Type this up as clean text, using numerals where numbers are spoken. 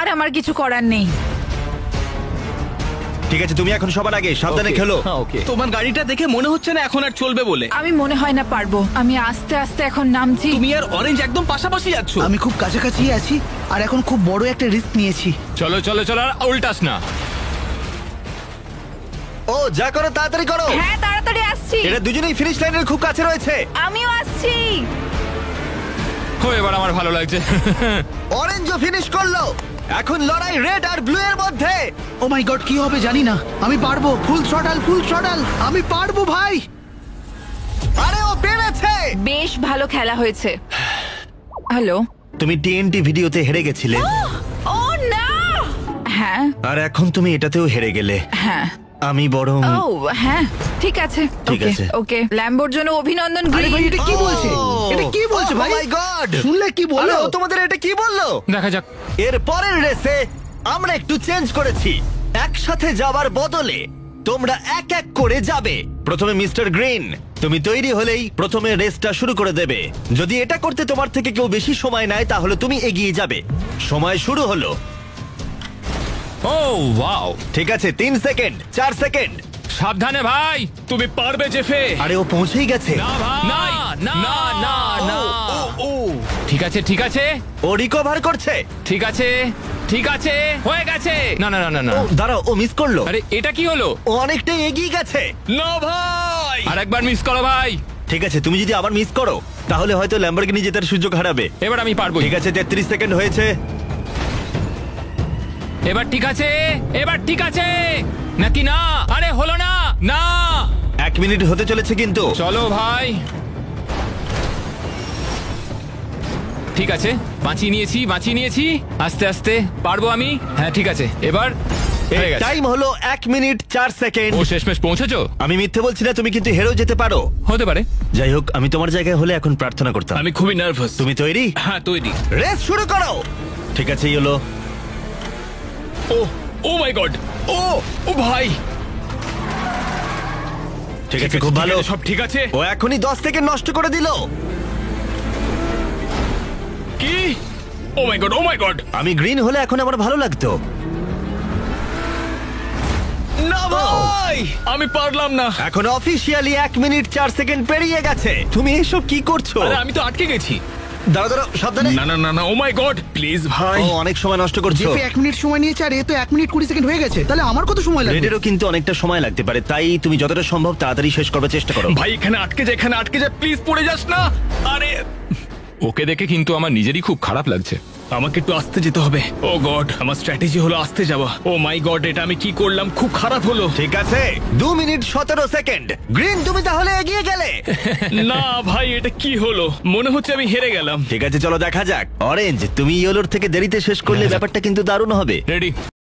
আর আমার কিছু করার নেই। ঠিক আছে, তুমি এখন সবার আগে, সাবধানে খেলো। ওকে। তোমার গাড়িটা দেখে মনে হচ্ছে না এখন আর চলবে বলে। আমি মনে হয় না পারবো। আমি আস্তে আস্তে এখন নামছি। তুমি আর অরেঞ্জ একদম পাশাপাশি যাচ্ছ। আমি খুব কাছাকাছি আছি আর এখন খুব বড় একটা রিস্ক নিয়েছি। চলো চলো চলো, আর উল্টাস না। ও যা করো তাড়াতাড়ি করো। হ্যাঁ তাড়াতাড়ি আসছি। এরা দুজনেই ফিনিশ লাইনের খুব কাছে রয়েছে। আমিও আসছি। ও এবার আমার ভালো লাগছে। অরেঞ্জও ফিনিশ করলো। এখন লড়াই রেড আর ব্লু এর মধ্যে। ও মাই গড, কি হবে জানি না। আমি পারবো। ফুল থ্রটাল, আমি পারবো ভাই। আরে ও পেরেছে। বেশ ভালো খেলা হয়েছে। হ্যালো। তুমি টিএনটি ভিডিওতে হেরে গেছিলে ও না। হ্যাঁ আর এখন তুমি এটাতেও হেরে গেলে। হ্যাঁ। আমি বরং ও হ্যাঁ ঠিক আছে। ঠিক ওকে, আছে। ওকে ল্যাম্বোর জন্য অভিনন্দন আরে ভাই, গ্রিন। এটা কি বলছে? এটা কি বলছে ভাই? মাই গড, শুনলে কি বললো? তোমাদের এটা কি বললো? দেখা যাক। এর পরের রেসে আমরা একটু চেঞ্জ করেছি। একসাথে যাওয়ার বদলে তোমরা এক এক করে যাবে। প্রথমে মিস্টার গ্রিন, তুমি তৈরি হলেই প্রথমে রেসটা শুরু করে দেবে। যদি এটা করতে তোমার থেকে কেউ বেশি সময় নেয় তাহলে তুমি এগিয়ে যাবে। সময় শুরু হলো। ও ওয়াও, ঠিক আছে, 3 সেকেন্ড, 4 সেকেন্ড। সাবধানে ভাই। তুমি পারবে জেফে। আরে ও পৌঁছেই গেছে। না ভাই, না না না না। ও ঠিক আছে ঠিক আছে ও রিকভার করছে। ঠিক আছে ঠিক আছে, হয়ে গেছে। না না না না না। ও দাঁড়াও, ও মিস করলো। আরে এটা কি হলো? ও অনেকটাই এগিয়ে গেছে। না ভাই। আর একবার মিস করো ভাই। ঠিক আছে, তুমি যদি আবার মিস করো তাহলে হয়তো ল্যাম্বরগিনি জেতার সুযোগ হারাবে। এবার আমি পারবো। ঠিক আছে, 33 সেকেন্ড হয়েছে। এবার ঠিক আছে, এবার ঠিক আছে নাকি না? আরে হলো না। না 1 মিনিট হতে চলেছে কিন্তু। চলো ভাই। ঠিক আছে, বাঁচিয়ে নিয়েছি। আস্তে আস্তে পারবো আমি। হ্যাঁ ঠিক আছে, এবার হয়ে গেছে। টাইম হলো 1 মিনিট 4 সেকেন্ড। ও শেষমেশ পৌঁছেছো? আমি মিথ্যে বলছি না, তুমি কিন্তু হেরেও যেতে পারো। হতে পারে। যাই হোক, আমি তোমার জায়গায় হলে এখন প্রার্থনা করতাম। আমি খুবই নার্ভাস। তুমি তৈরি? হ্যাঁ তৈরি। রেস শুরু করো। ঠিক আছে, এই হলো। ও ও মাই গড। ও ও ভাই। ঠিক আছে, খুব ভালো। সব ঠিক আছে। ও এখনই 10 সেকেন্ড নষ্ট করে দিল। কি? ও মাই গড, ও মাই গড। আমি গ্রিন হলে এখন আমার ভালো লাগতো। না ভাই, আমি পারলাম না। এখন অফিসিয়ালি 1 মিনিট 4 সেকেন্ড পেরিয়ে গেছে। তুমি এসব কি করছো? আরে আমি তো আটকে গেছি। দাঁড়াও দাঁড়াও, সাবধানে। না না না না, ও মাই গড, প্লিজ ভাই। ও অনেক সময় নষ্ট করছো। জেফে 1 মিনিট সময় নিয়েছে আর এ তো 1 মিনিট 20 সেকেন্ড হয়ে গেছে। তাহলে আমার কত সময় লাগবে? রেডেরও কিন্তু অনেকটা সময় লাগতে পারে, তাই তুমি যতটা সম্ভব তাড়াতাড়ি শেষ করবার চেষ্টা করো। ভাই এখানে আটকে যা, প্লিজ পড়ে যাস না। আরে ওকে দেখে কিন্তু আমার নিজেরই খুব খারাপ লাগছে। আমাকে একটু আস্তে যেতে হবে। ও গড, আমার স্ট্র্যাটেজি হলো আস্তে যাওয়া। ও মাই গড, এটা আমি কি করলাম? খুব খারাপ হলো। ঠিক আছে, 2 মিনিট 17 সেকেন্ড। গ্রিন, তুমি তাহলে এগিয়ে গেলে। না ভাই, এটা কি হলো? মনে হচ্ছে আমি হেরে গেলাম। ঠিক আছে, চলো দেখা যাক। অরেঞ্জ, তুমি ইয়েলোর থেকে দেরিতে শেষ করলে ব্যাপারটা কিন্তু দারুণ হবে। রেডি?